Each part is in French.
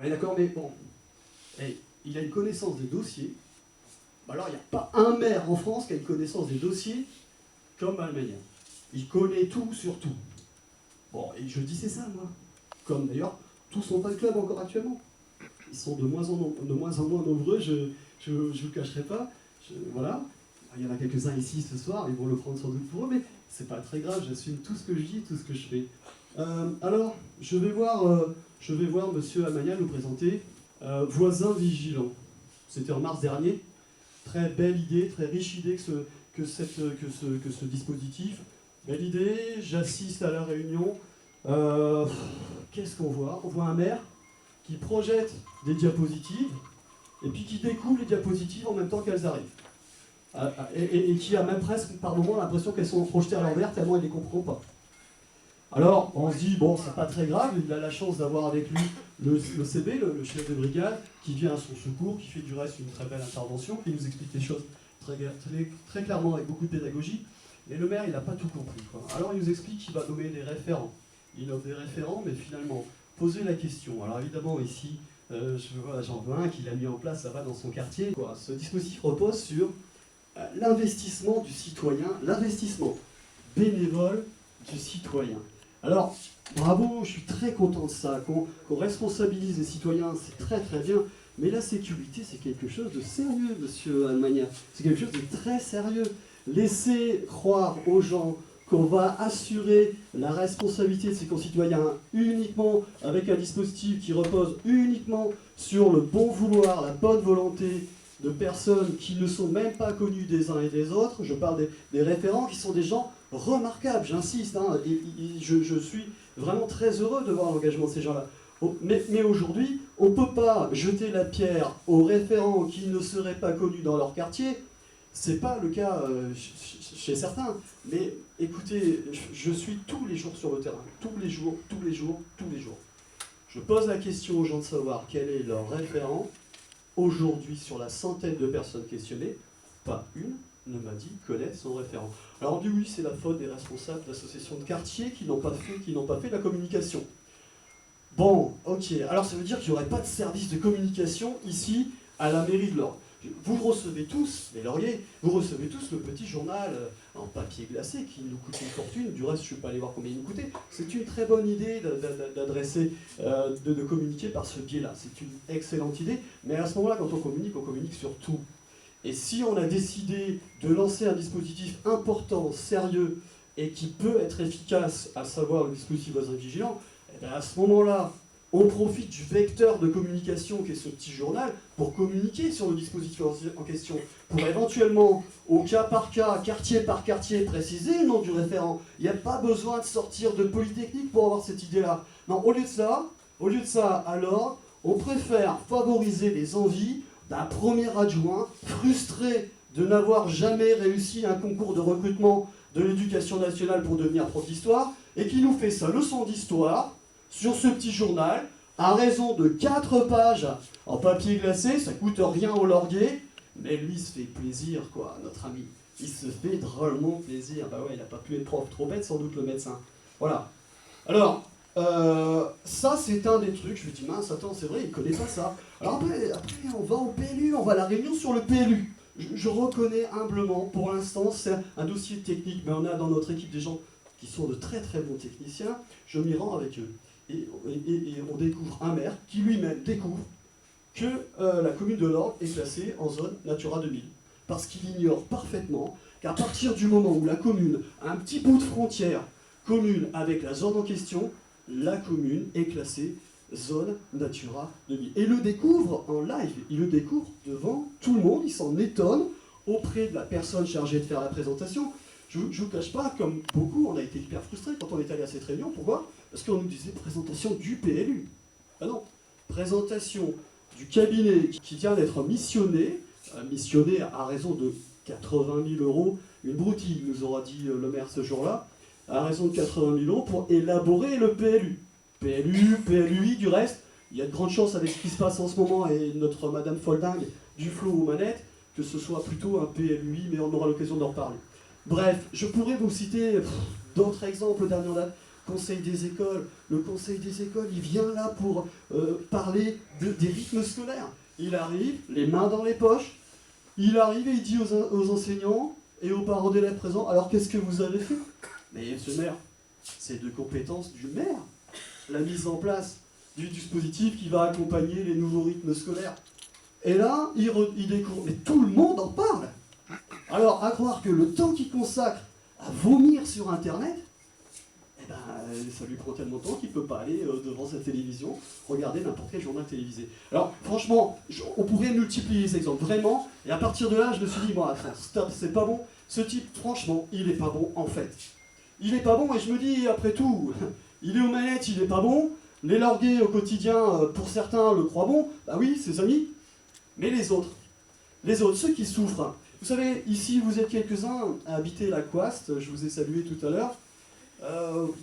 Ouais, d'accord, mais bon, il a une connaissance des dossiers. Alors, il n'y a pas un maire en France qui a une connaissance des dossiers comme Almagna. Il connaît tout sur tout. Bon, et je dis c'est ça, moi. Comme d'ailleurs, tout son fan club encore actuellement. Ils sont de moins en moins nombreux, je ne vous le cacherai pas. Voilà. Il y en a quelques-uns ici ce soir, ils vont le prendre sans doute pour eux, mais c'est pas très grave, j'assume tout ce que je dis, tout ce que je fais. Alors, je vais voir monsieur Almagna nous présenter Voisin vigilant. C'était en mars dernier. Très belle idée, très riche idée que ce dispositif. Belle idée, j'assiste à la réunion. Qu'est-ce qu'on voit? On voit un maire qui projette des diapositives et puis qui découvre les diapositives en même temps qu'elles arrivent. Et qui a même presque par moments l'impression qu'elles sont projetées à l'envers tellement il ne les comprend pas. Alors on se dit, bon, c'est pas très grave, il a la chance d'avoir avec lui le CB, le chef de brigade, qui vient à son secours, qui fait du reste une très belle intervention, qui nous explique les choses très clairement avec beaucoup de pédagogie. Et le maire, il n'a pas tout compris, quoi. Alors il nous explique qu'il va nommer des référents. Il nomme des référents, mais finalement, poser la question. Alors évidemment, ici, j'en veux un qu'il a mis en place là-bas dans son quartier, quoi. Ce dispositif repose sur l'investissement du citoyen, l'investissement bénévole du citoyen. Alors, bravo, je suis très content de ça, qu'on responsabilise les citoyens, c'est très très bien, mais la sécurité, c'est quelque chose de sérieux, monsieur Almagna. C'est quelque chose de très sérieux. Laisser croire aux gens qu'on va assurer la responsabilité de ses concitoyens uniquement avec un dispositif qui repose uniquement sur le bon vouloir, la bonne volonté de personnes qui ne sont même pas connues des uns et des autres. Je parle des référents qui sont des gens remarquables, j'insiste, hein, et je suis vraiment très heureux de voir l'engagement de ces gens-là. Mais aujourd'hui, on ne peut pas jeter la pierre aux référents qui ne seraient pas connus dans leur quartier. C'est pas le cas chez certains, mais écoutez, je suis tous les jours sur le terrain, tous les jours. Je pose la question aux gens de savoir quel est leur référent. Aujourd'hui, sur la centaine de personnes questionnées, pas une ne m'a dit connaître son référent. Alors on dit oui, c'est la faute des responsables d'associations de quartier qui n'ont pas fait la communication. Bon, ok, alors ça veut dire qu'il n'y aurait pas de service de communication ici à la mairie de l'Orne. Vous recevez tous, les lauriers, vous recevez tous le petit journal en papier glacé qui nous coûte une fortune. Du reste, je ne suis pas allé voir combien il nous coûtait. C'est une très bonne idée d'adresser, de communiquer par ce biais-là. C'est une excellente idée. Mais à ce moment-là, quand on communique sur tout. Et si on a décidé de lancer un dispositif important, sérieux, et qui peut être efficace, à savoir le dispositif voisin vigilant, eh bien à ce moment-là, on profite du vecteur de communication qu'est ce petit journal pour communiquer sur le dispositif en question, pour éventuellement, au cas par cas, quartier par quartier, préciser le nom du référent. Il n'y a pas besoin de sortir de Polytechnique pour avoir cette idée-là. Non, au lieu de ça, alors, on préfère favoriser les envies d'un premier adjoint frustré de n'avoir jamais réussi un concours de recrutement de l'éducation nationale pour devenir prof d'histoire, et qui nous fait sa leçon d'histoire sur ce petit journal, à raison de 4 pages en papier glacé, ça coûte rien au laurier, mais lui il se fait plaisir, quoi, notre ami. Il se fait drôlement plaisir. Bah ouais, il n'a pas pu être prof, trop bête sans doute le médecin. Voilà. Alors, ça c'est un des trucs, je me dis mince, attends, c'est vrai, il ne connaît pas ça. Alors après, on va au PLU, on va à la réunion sur le PLU. Je reconnais humblement, pour l'instant, c'est un dossier technique, mais on a dans notre équipe des gens qui sont de très très bons techniciens, je m'y rends avec eux. Et on découvre un maire qui lui-même découvre que la commune de l'Orne est classée en zone Natura 2000. Parce qu'il ignore parfaitement qu'à partir du moment où la commune a un petit bout de frontière commune avec la zone en question, la commune est classée zone Natura 2000. Et il le découvre en live, il le découvre devant tout le monde, il s'en étonne auprès de la personne chargée de faire la présentation. Je ne vous cache pas, comme beaucoup, on a été hyper frustrés quand on est allé à cette réunion. Pourquoi? Parce qu'on nous disait présentation du PLU. Ah non, présentation du cabinet qui vient d'être missionné à raison de 80 000 euros, une broutille, nous aura dit le maire ce jour-là, à raison de 80 000 euros pour élaborer le PLU. PLU, PLUI, du reste, il y a de grandes chances avec ce qui se passe en ce moment et notre Madame Folding du flot aux manettes, que ce soit plutôt un PLUI, mais on aura l'occasion d'en reparler. Bref, je pourrais vous citer d'autres exemples dernière date. conseil des écoles. Le conseil des écoles, il vient là pour parler des rythmes scolaires. Il arrive, les mains dans les poches, il arrive et il dit aux enseignants et aux parents d'élèves présents, alors qu'est-ce que vous avez fait? Mais ce maire, c'est de compétence du maire, la mise en place du dispositif qui va accompagner les nouveaux rythmes scolaires. Et là, il découvre, mais tout le monde en parle. Alors, à croire que le temps qu'il consacre à vomir sur Internet, eh ben, ça lui prend tellement de temps qu'il ne peut pas aller devant sa télévision, regarder n'importe quel journal télévisé. Alors, franchement, on pourrait multiplier les exemples, vraiment, et à partir de là, je me suis dit, moi, stop, c'est pas bon. Ce type, franchement, il est pas bon, en fait. Il est pas bon, et je me dis, après tout, il est aux manettes, il est pas bon. Les largués au quotidien, pour certains, le croient bon. Bah oui, ses amis. Mais les autres, ceux qui souffrent. Vous savez, ici, vous êtes quelques-uns à habiter la Couaste, je vous ai salué tout à l'heure.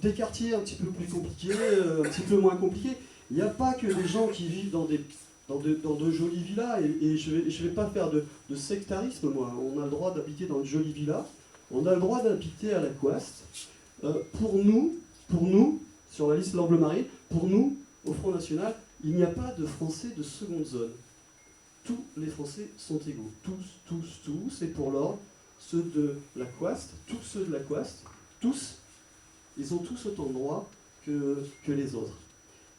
Des quartiers un petit peu plus compliqués, un petit peu moins compliqués. Il n'y a pas que des gens qui vivent dans de jolies villas, et je vais pas faire de sectarisme, moi. On a le droit d'habiter dans une jolie villa, on a le droit d'habiter à la Couaste. Pour nous, sur la liste L'Amble-Marine, pour nous, au Front National, il n'y a pas de Français de seconde zone. Tous les Français sont égaux. Tous, et pour l'ordre, ceux de la Couaste, tous ceux de la Couaste, tous, ils ont tous autant de droits que les autres.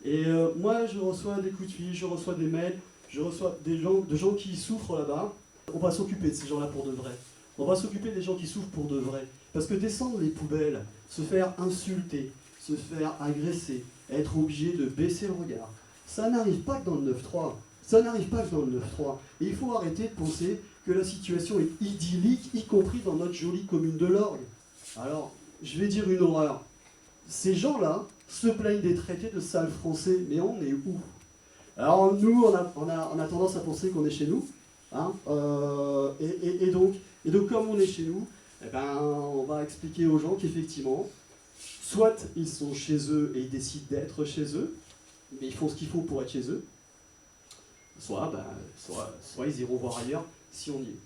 Et moi, je reçois des coups de fil, je reçois des mails, je reçois de gens qui souffrent là-bas. On va s'occuper de ces gens-là pour de vrai. On va s'occuper des gens qui souffrent pour de vrai. Parce que descendre les poubelles, se faire insulter, se faire agresser, être obligé de baisser le regard, ça n'arrive pas que dans le 9-3. Ça n'arrive pas que dans le 9-3. Et il faut arrêter de penser que la situation est idyllique, y compris dans notre jolie commune de l'Orgue. Alors, je vais dire une horreur. Ces gens-là se plaignent des traités de sales français, mais on est où? Alors nous, on a tendance à penser qu'on est chez nous, hein, et donc, comme on est chez nous, eh ben, on va expliquer aux gens qu'effectivement, soit ils sont chez eux et ils décident d'être chez eux, mais ils font ce qu'il faut pour être chez eux, soit ils iront voir ailleurs si on y est.